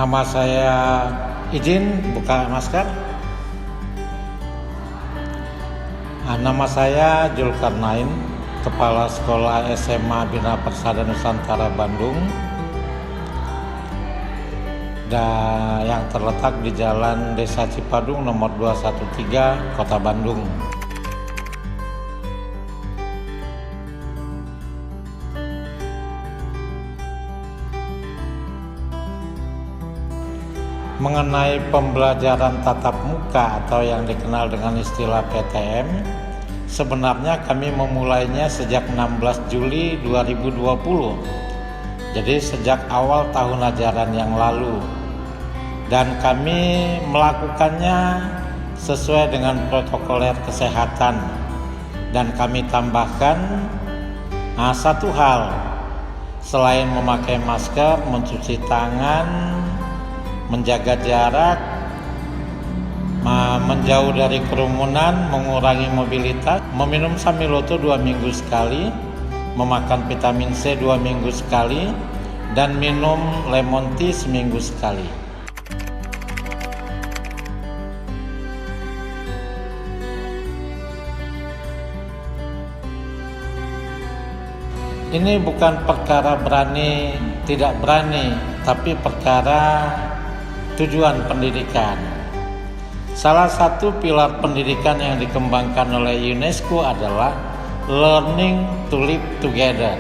Nama saya, izin buka masker. Nama saya Julkarnain, Kepala Sekolah SMA Bina Persada Nusantara Bandung, dan yang terletak di Jalan Desa Cipadung nomor 213, Kota Bandung. Mengenai pembelajaran tatap muka atau yang dikenal dengan istilah PTM, sebenarnya kami memulainya sejak 16 Juli 2020. Jadi sejak awal tahun ajaran yang lalu. Dan kami melakukannya sesuai dengan protokoler kesehatan. Dan kami tambahkan satu hal, selain memakai masker, mencuci tangan, menjaga jarak, menjauh dari kerumunan, mengurangi mobilitas, meminum Sambiloto 2 minggu sekali, memakan vitamin C 2 minggu sekali, dan minum lemon tea seminggu sekali. Ini bukan perkara berani tidak berani, tapi perkara tujuan pendidikan. Salah satu pilar pendidikan yang dikembangkan oleh UNESCO adalah learning to live together,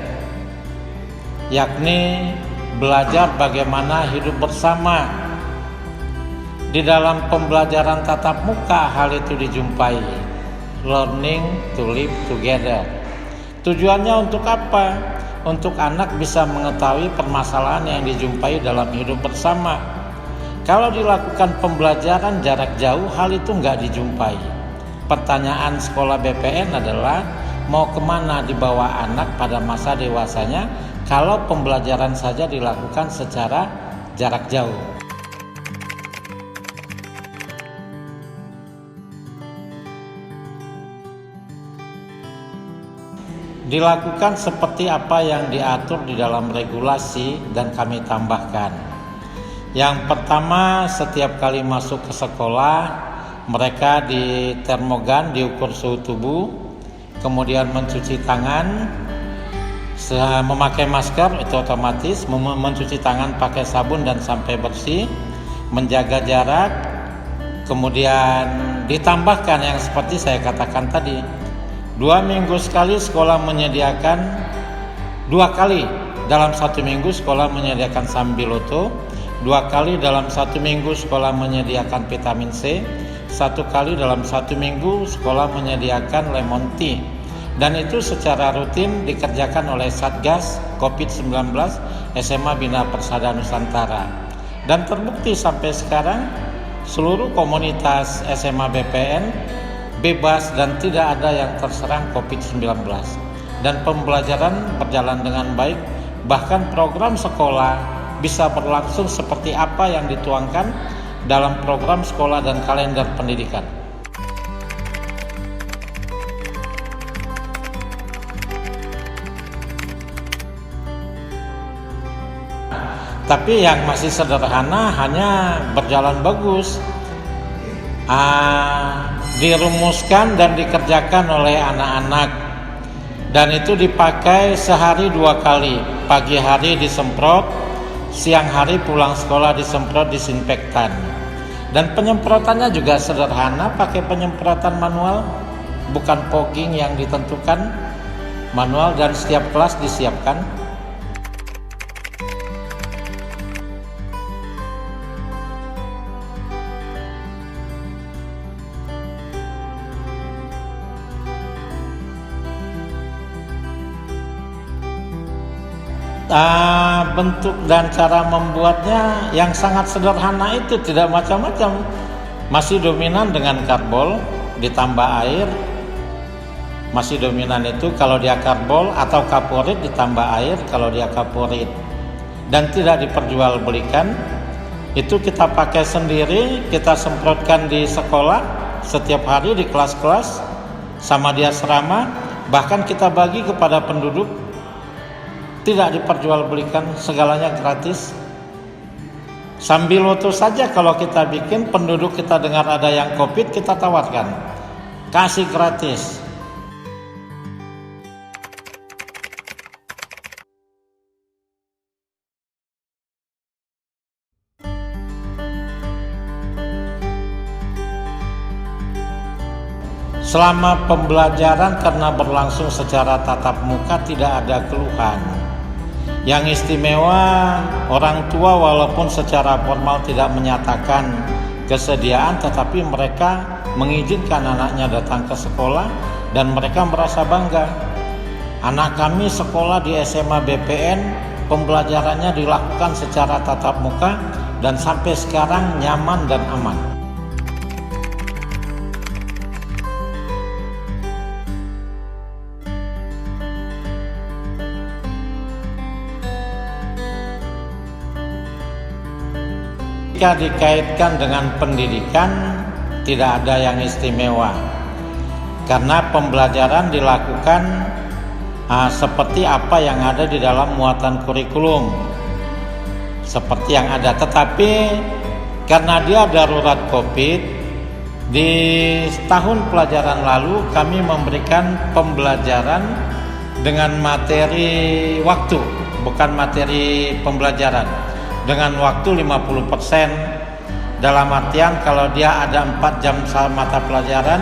yakni belajar bagaimana hidup bersama. Di dalam pembelajaran tatap muka hal itu dijumpai, learning to live together. Tujuannya untuk apa? Untuk anak bisa mengetahui permasalahan yang dijumpai dalam hidup bersama. Kalau dilakukan pembelajaran jarak jauh, hal itu nggak dijumpai. Pertanyaan sekolah BPN adalah mau kemana dibawa anak pada masa dewasanya kalau pembelajaran saja dilakukan secara jarak jauh. Dilakukan seperti apa yang diatur di dalam regulasi dan kami tambahkan. Yang pertama, setiap kali masuk ke sekolah, mereka di termogan diukur suhu tubuh, kemudian mencuci tangan, memakai masker itu otomatis, mencuci tangan pakai sabun dan sampai bersih, menjaga jarak, kemudian ditambahkan yang seperti saya katakan tadi, 2 minggu sekali sekolah menyediakan 2 kali dalam 1 minggu sekolah menyediakan Sambiloto, 2 kali dalam 1 minggu sekolah menyediakan vitamin C, 1 kali dalam 1 minggu sekolah menyediakan lemon tea. Dan itu secara rutin dikerjakan oleh Satgas COVID-19 SMA Bina Persada Nusantara. Dan terbukti sampai sekarang seluruh komunitas SMA BPN bebas dan tidak ada yang terserang COVID-19. Dan pembelajaran berjalan dengan baik, bahkan program sekolah bisa berlangsung seperti apa yang dituangkan dalam program sekolah dan kalender pendidikan. Tapi yang masih sederhana hanya berjalan bagus, dirumuskan dan dikerjakan oleh anak-anak, dan itu dipakai sehari 2 kali, pagi hari disemprot, siang hari pulang sekolah disemprot disinfektan. Dan penyemprotannya juga sederhana, pakai penyemprotan manual, bukan fogging yang ditentukan, manual, dan setiap kelas disiapkan. Bentuk dan cara membuatnya yang sangat sederhana itu, tidak macam-macam. Masih dominan dengan karbol ditambah air. Masih dominan itu kalau dia karbol, atau kaporit ditambah air kalau dia kaporit. Dan tidak diperjualbelikan. Itu kita pakai sendiri, kita semprotkan di sekolah setiap hari di kelas-kelas sama dia serama, bahkan kita bagi kepada penduduk. Tidak diperjualbelikan, segalanya gratis. Sambiloto saja kalau kita bikin, penduduk kita dengar ada yang COVID, kita tawarkan, kasih gratis. Selama pembelajaran karena berlangsung secara tatap muka tidak ada keluhan. Yang istimewa, orang tua walaupun secara formal tidak menyatakan kesediaan, tetapi mereka mengizinkan anaknya datang ke sekolah dan mereka merasa bangga. Anak kami sekolah di SMA BPN, pembelajarannya dilakukan secara tatap muka dan sampai sekarang nyaman dan aman. Jika dikaitkan dengan pendidikan, tidak ada yang istimewa karena pembelajaran dilakukan seperti apa yang ada di dalam muatan kurikulum, seperti yang ada. Tetapi karena dia darurat COVID, di tahun pelajaran lalu kami memberikan pembelajaran dengan materi waktu, bukan materi pembelajaran, dengan waktu 50%. Dalam artian kalau dia ada 4 jam mata pelajaran,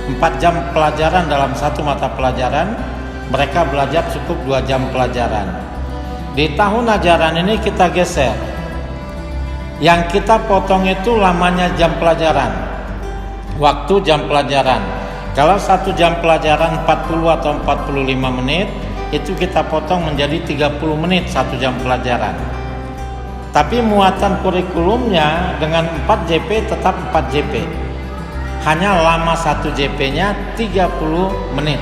4 jam pelajaran dalam satu mata pelajaran, mereka belajar cukup 2 jam pelajaran. Di tahun ajaran ini kita geser, yang kita potong itu lamanya jam pelajaran, waktu jam pelajaran. Kalau 1 jam pelajaran 40 atau 45 menit, itu kita potong menjadi 30 menit 1 jam pelajaran. Tapi muatan kurikulumnya dengan 4 JP tetap 4 JP. Hanya lama 1 JP-nya 30 menit.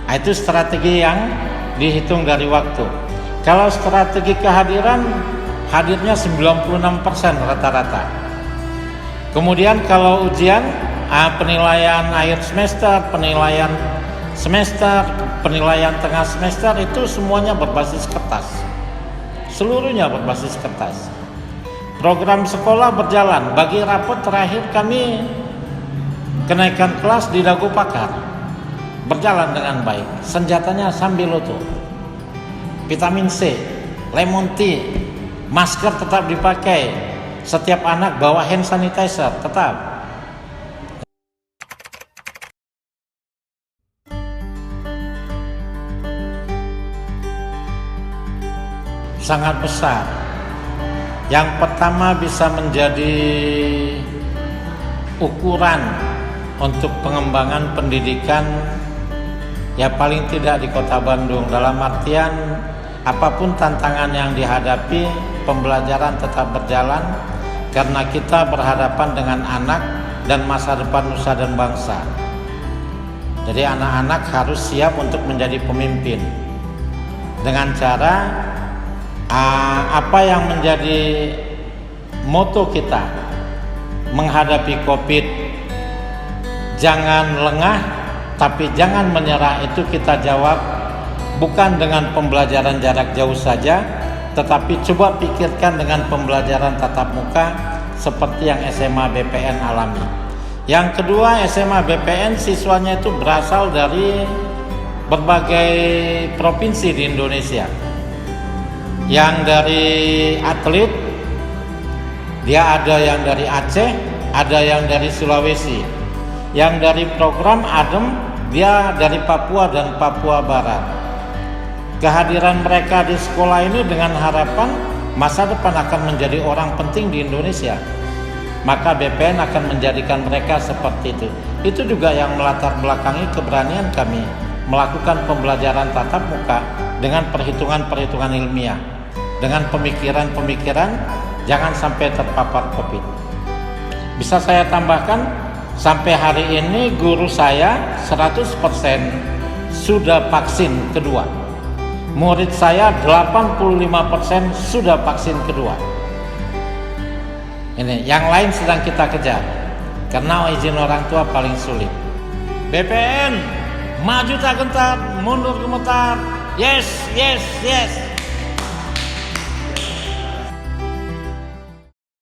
Nah, itu strategi yang dihitung dari waktu. Kalau strategi kehadiran, hadirnya 96% rata-rata. Kemudian kalau ujian, penilaian akhir semester, penilaian semester, penilaian tengah semester, itu semuanya berbasis kertas. Seluruhnya berbasis kertas. Program sekolah berjalan. Bagi rapot terakhir kami kenaikan kelas di Dago Pakar berjalan dengan baik. Senjatanya Sambiloto, vitamin C, lemon tea, masker tetap dipakai. Setiap anak bawa hand sanitizer tetap. Sangat besar. Yang pertama bisa menjadi ukuran untuk pengembangan pendidikan, ya paling tidak di Kota Bandung. Dalam artian apapun tantangan yang dihadapi, pembelajaran tetap berjalan karena kita berhadapan dengan anak dan masa depan nusa dan bangsa. Jadi anak-anak harus siap untuk menjadi pemimpin dengan cara apa yang menjadi moto kita menghadapi COVID, jangan lengah tapi jangan menyerah. Itu kita jawab bukan dengan pembelajaran jarak jauh saja, tetapi coba pikirkan dengan pembelajaran tatap muka seperti yang SMA BPN alami. Yang kedua, SMA BPN siswanya itu berasal dari berbagai provinsi di Indonesia. Yang dari atlet, dia ada yang dari Aceh, ada yang dari Sulawesi. Yang dari program ADEM, dia dari Papua dan Papua Barat. Kehadiran mereka di sekolah ini dengan harapan masa depan akan menjadi orang penting di Indonesia. Maka BPN akan menjadikan mereka seperti itu. Itu juga yang melatar belakangi keberanian kami melakukan pembelajaran tatap muka dengan perhitungan-perhitungan ilmiah, dengan pemikiran-pemikiran jangan sampai terpapar COVID. Bisa saya tambahkan, sampai hari ini guru saya 100% sudah vaksin kedua. Murid saya 85% sudah vaksin kedua. Ini yang lain sedang kita kejar karena izin orang tua paling sulit. BPN maju tak gentar, mundur gemetar. Yes, yes, yes.